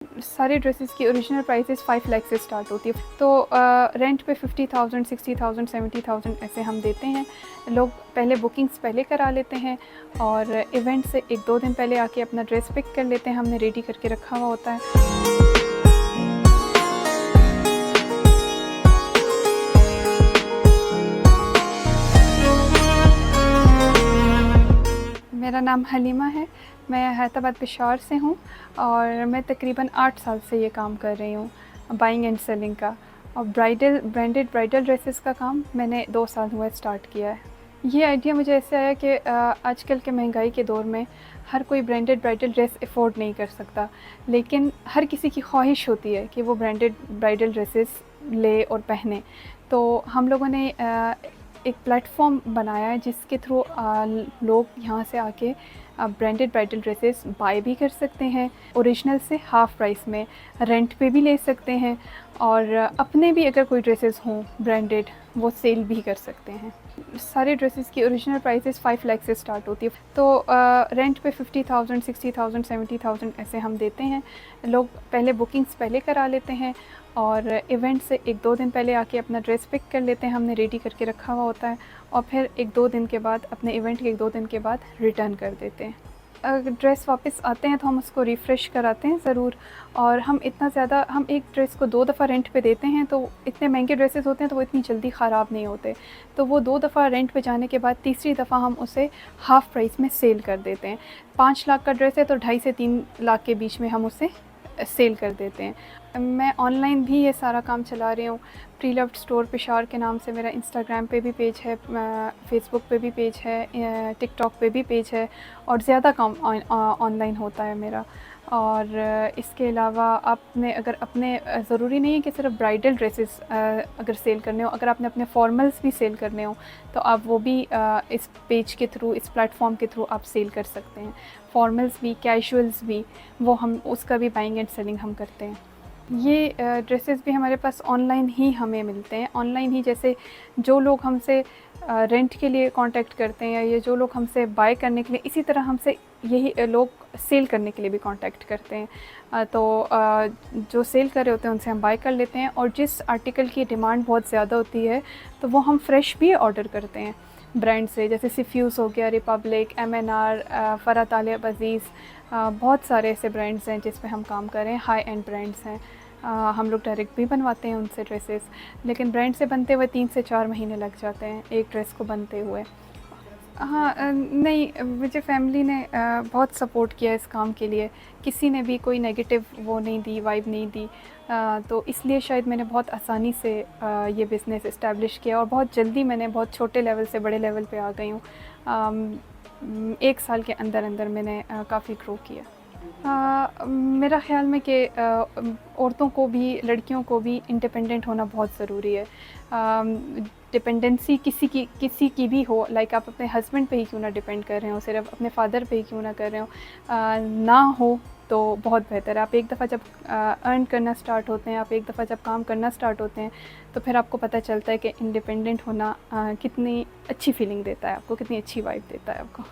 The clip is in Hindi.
सारे ड्रेसेस की ओरिजिनल प्राइसेस 5 लाख से स्टार्ट होती है। तो रेंट पे 50,000, 60,000, 70,000 ऐसे हम देते हैं। लोग पहले बुकिंग्स पहले करा लेते हैं और इवेंट से 1-2 दिन पहले आके अपना ड्रेस पिक कर लेते हैं। हमने रेडी करके रखा हुआ होता है। मेरा नाम हलीमा है। मैं हैदराबाद पेशावर से हूँ और मैं तकरीबन 8 साल से ये काम कर रही हूँ बाइंग एंड सेलिंग का। और ब्रांडेड ब्राइडल ड्रेसेस का काम मैंने 2 साल हुआ स्टार्ट किया है। ये आइडिया मुझे ऐसे आया कि आजकल के महंगाई के दौर में हर कोई ब्रांडेड ब्राइडल ड्रेस अफोर्ड नहीं कर सकता, लेकिन हर किसी की ख्वाहिश होती है कि वो ब्रांडेड ब्राइडल ड्रेसेस ले और पहने। तो हम लोगों ने एक प्लेटफॉर्म बनाया है जिसके थ्रू लोग यहाँ से आके ब्रांडेड ब्राइडल ड्रेसेस बाय भी कर सकते हैं, ओरिजिनल से हाफ़ प्राइस में रेंट पे भी ले सकते हैं और अपने भी अगर कोई ड्रेसेस हों ब्रांडेड वो सेल भी कर सकते हैं। सारे ड्रेसेस की ओरिजिनल प्राइसेस 5 लाख से स्टार्ट होती है। तो रेंट पे 50,000, 60,000, 70,000 ऐसे हम देते हैं। लोग पहले बुकिंग्स पहले करा लेते हैं और इवेंट से 1-2 दिन पहले आके अपना ड्रेस पिक कर लेते हैं। हमने रेडी करके रखा हुआ होता है और फिर 1-2 दिन के बाद अपने इवेंट के 1-2 दिन के बाद रिटर्न कर देते हैं। अगर ड्रेस वापस आते हैं तो हम उसको रिफ़्रेश कराते हैं ज़रूर। और हम एक ड्रेस को 2 दफ़ा रेंट पे देते हैं, तो इतने महंगे ड्रेसेस होते हैं तो वो इतनी जल्दी ख़राब नहीं होते। तो वो 2 दफ़ा रेंट पे जाने के बाद तीसरी दफ़ा हम उसे हाफ़ प्राइस में सेल कर देते हैं। 5 लाख का ड्रेस है तो 2.5 से 3 लाख के बीच में हम उसे सेल कर देते हैं। मैं ऑनलाइन भी ये सारा काम चला रही हूँ। प्रीलव्ड स्टोर पेशावर के नाम से मेरा इंस्टाग्राम पे भी पेज है, फ़ेसबुक पे भी पेज है, टिकटॉक पे भी पेज है और ज़्यादा काम ऑनलाइन होता है मेरा। और इसके अलावा आपने अगर अपने ज़रूरी नहीं है कि सिर्फ ब्राइडल ड्रेसेस अगर सेल करने हो, अगर आपने अपने फॉर्मल्स भी सेल करने हो तो आप वो भी इस पेज के थ्रू, इस प्लेटफॉर्म के थ्रू आप सेल कर सकते हैं। फॉर्मल्स भी, कैजुअल्स भी, वो हम उसका भी बाइंग एंड सेलिंग हम करते हैं। ये ड्रेसेस भी हमारे पास ऑनलाइन ही हमें मिलते हैं। ऑनलाइन ही जैसे जो लोग हमसे रेंट के लिए कांटेक्ट करते हैं या ये जो लोग हमसे बाय करने के लिए, इसी तरह हमसे यही लोग सेल करने के लिए भी कांटेक्ट करते हैं। जो सेल कर रहे होते हैं उनसे हम बाय कर लेते हैं और जिस आर्टिकल की डिमांड बहुत ज़्यादा होती है तो वो हम फ्रेश भी ऑर्डर करते हैं ब्रांड से, जैसे सिफ्यूज़ हो गया, रिपब्लिक, MNR, फ़रा तालिब अज़ीज़, बहुत सारे ऐसे ब्रांड्स हैं जिस पे हम काम कर रहे हैं। हाई एंड ब्रांड्स हैं। हम लोग डायरेक्ट भी बनवाते हैं उनसे ड्रेसेस, लेकिन ब्रांड से बनते हुए 3 से 4 महीने लग जाते हैं एक ड्रेस को बनते हुए। हाँ, नहीं, मुझे फैमिली ने बहुत सपोर्ट किया इस काम के लिए। किसी ने भी कोई नेगेटिव वो नहीं दी, वाइब नहीं दी। तो इसलिए शायद मैंने बहुत आसानी से ये बिज़नेस इस्टेब्लिश किया और बहुत जल्दी मैंने बहुत छोटे लेवल से बड़े लेवल पे आ गई हूँ। 1 साल के अंदर अंदर मैंने काफ़ी ग्रो किया। मेरा ख़्याल में कि औरतों को भी, लड़कियों को भी इंडिपेंडेंट होना बहुत ज़रूरी है। डिपेंडेंसी किसी की भी हो, लाइक आप अपने हस्बैंड पे ही क्यों ना डिपेंड कर रहे हो, सिर्फ अपने फादर पे ही क्यों ना कर रहे हो, ना हो तो बहुत बेहतर है। आप एक दफ़ा जब अर्न करना स्टार्ट होते हैं, आप एक दफ़ा जब काम करना स्टार्ट होते हैं तो फिर आपको पता चलता है कि इंडिपेंडेंट होना कितनी अच्छी फीलिंग देता है आपको, कितनी अच्छी वाइब देता है आपको।